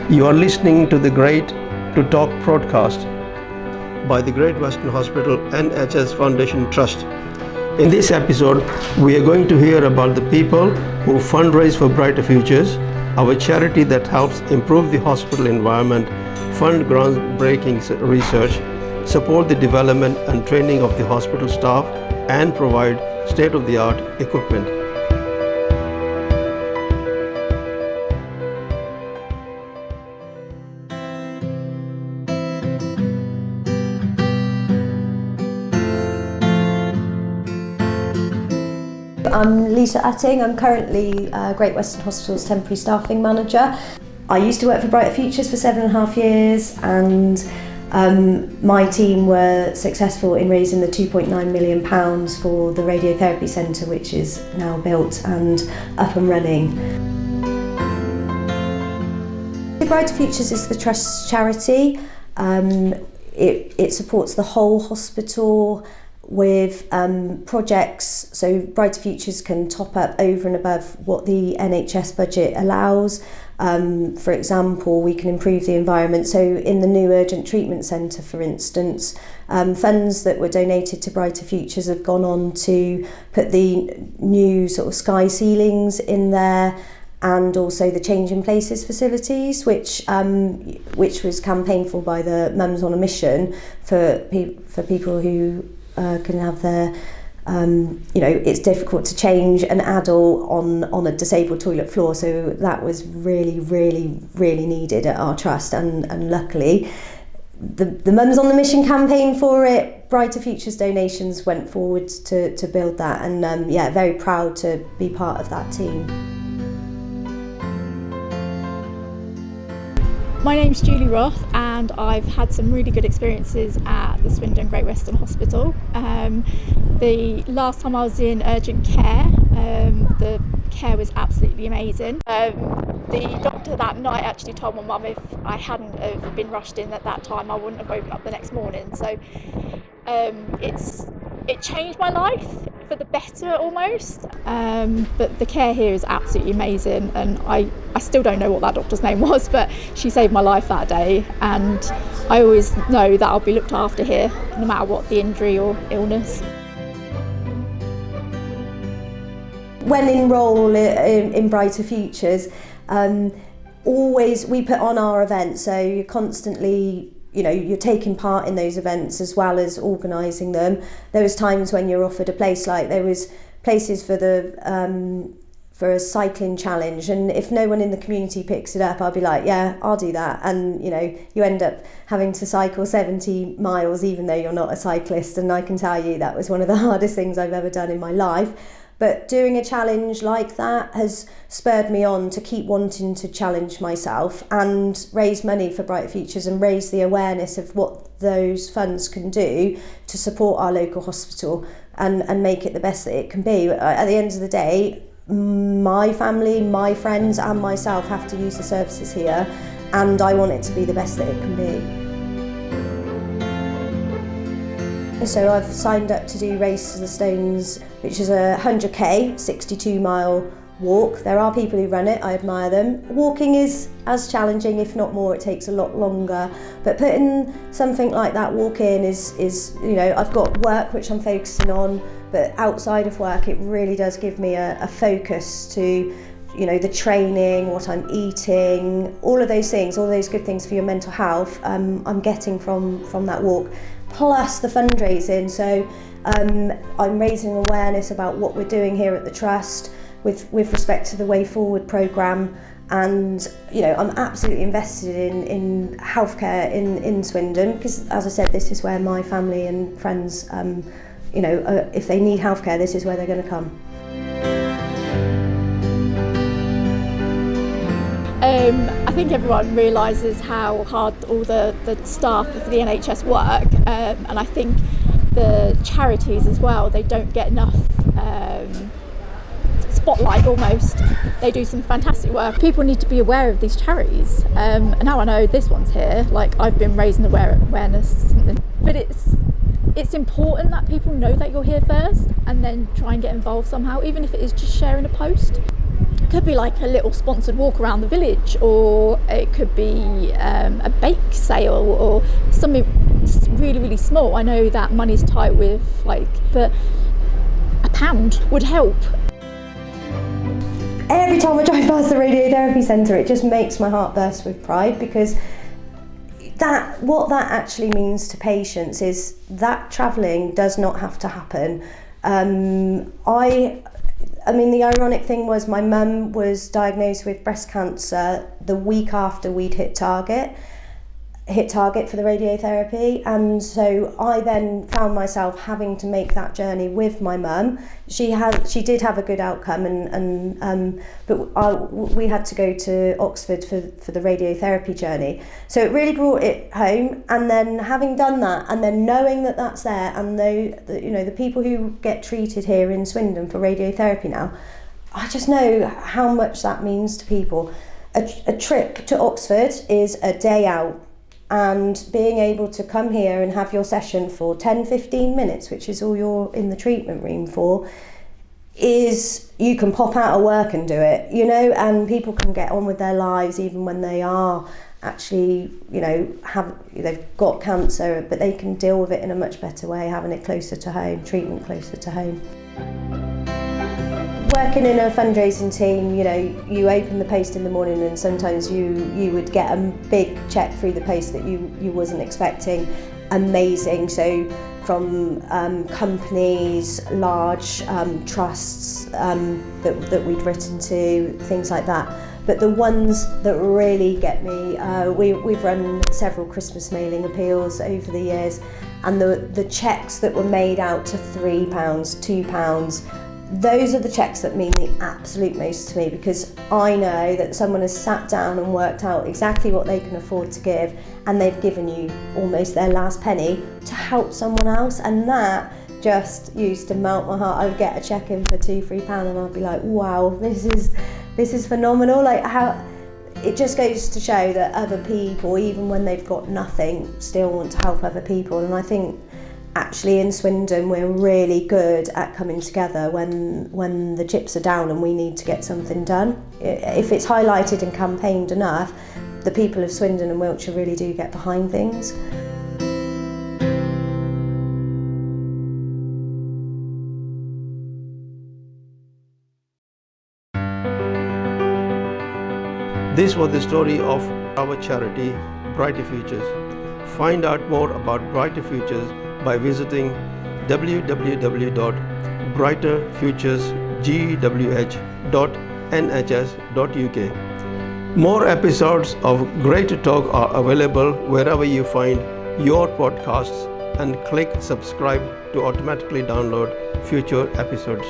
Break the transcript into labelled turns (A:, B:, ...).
A: You are listening to the Great to Talk broadcast by the Great Western Hospital NHS Foundation Trust. In this episode, we are going to hear about the people who fundraise for Brighter Futures, our charity that helps improve the hospital environment, fund groundbreaking research, support the development and training of the hospital staff, and provide state-of-the-art equipment.
B: I'm Lisa Atting. I'm currently Great Western Hospital's temporary staffing manager. I used to work for Brighter Futures for 7.5 years, and my team were successful in raising the £2.9 million for the radiotherapy centre, which is now built and up and running. Brighter Futures is the Trust's charity. It supports the whole hospital with projects, so Brighter Futures can top up over and above what the NHS budget allows. For example, we can improve the environment. So in the new urgent treatment centre, for instance, funds that were donated to Brighter Futures have gone on to put the new sort of sky ceilings in there, and also the Change in Places facilities, which was campaigned for by the Mums on a Mission for people who can have their, it's difficult to change an adult on a disabled toilet floor, so that was really, really, really needed at our trust, and luckily the Mums on the Mission campaign for it, Brighter Futures donations went forward to build that, and very proud to be part of that team.
C: My name's Julie Roth, and I've had some really good experiences at the Swindon Great Western Hospital. The last time I was in urgent care, the care was absolutely amazing. The doctor that night actually told my mum if I hadn't have been rushed in at that time, I wouldn't have woken up the next morning. So it changed my life for the better almost, but the care here is absolutely amazing, and I still don't know what that doctor's name was, but she saved my life that day, and I always know that I'll be looked after here no matter what the injury or illness.
B: When enroll in Brighter Futures, always we put on our events, so you're constantly, you're taking part in those events as well as organising them. There was times when you're offered a place, like there was places for for a cycling challenge, and if no one in the community picks it up, I'll be like, yeah, I'll do that, and you end up having to cycle 70 miles even though you're not a cyclist, and I can tell you that was one of the hardest things I've ever done in my life. But doing a challenge like that has spurred me on to keep wanting to challenge myself and raise money for Brighter Futures and raise the awareness of what those funds can do to support our local hospital and make it the best that it can be. At the end of the day, my family, my friends and myself have to use the services here, and I want it to be the best that it can be. So I've signed up to do Race to the Stones, which is a 100k, 62-mile walk. There are people who run it, I admire them. Walking is as challenging, if not more, it takes a lot longer. But putting something like that walk in is I've got work which I'm focusing on, but outside of work it really does give me a focus to the training, what I'm eating, all of those things, all those good things for your mental health, I'm getting from that walk. Plus the fundraising, so I'm raising awareness about what we're doing here at the Trust with respect to the Way Forward programme, and I'm absolutely invested in healthcare in Swindon, because as I said, this is where my family and friends, if they need healthcare, this is where they're going to come.
C: I think everyone realises how hard all the staff of the NHS work, and I think the charities as well, they don't get enough spotlight almost. They do some fantastic work. People need to be aware of these charities, and now I know this one's here, like I've been raising awareness, but it's important that people know that you're here first and then try and get involved somehow, even if it is just sharing a post. could be like a little sponsored walk around the village, or it could be a bake sale or something really, really small. I know that money's tight with but £1 would help.
B: Every time I drive past the radiotherapy centre, it just makes my heart burst with pride, because what that actually means to patients is that travelling does not have to happen. I mean, the ironic thing was my mum was diagnosed with breast cancer the week after we'd hit target for the radiotherapy, and so I then found myself having to make that journey with my mum. She did have a good outcome, but we had to go to Oxford for the radiotherapy journey. So it really brought it home. And then having done that, and then knowing that that's there, and the people who get treated here in Swindon for radiotherapy now, I just know how much that means to people. A trip to Oxford is a day out. And being able to come here and have your session for 10-15 minutes, which is all you're in the treatment room for, is you can pop out of work and do it, and people can get on with their lives even when they are actually, they've got cancer, but they can deal with it in a much better way, having it closer to home, treatment closer to home. Working in a fundraising team, you open the post in the morning, and sometimes you would get a big check through the post that you wasn't expecting. Amazing. So from companies, large trusts that we'd written to, things like that. But the ones that really get me, we've run several Christmas mailing appeals over the years, and the cheques that were made out to £3, £2, those are the cheques that mean the absolute most to me, because I know that someone has sat down and worked out exactly what they can afford to give, and they've given you almost their last penny to help someone else, and that just used to melt my heart. I would get a cheque in for £2-3 and I'd be like, wow, this is phenomenal. How it just goes to show that other people, even when they've got nothing, still want to help other people. And I think actually in Swindon we're really good at coming together when the chips are down and we need to get something done. If it's highlighted and campaigned enough, the people of Swindon and Wiltshire really do get behind things.
A: This was the story of our charity, Brighter Futures. Find out more about Brighter Futures by visiting www.brighterfuturesgwh.nhs.uk. More episodes of Great Talk are available wherever you find your podcasts, and click subscribe to automatically download future episodes.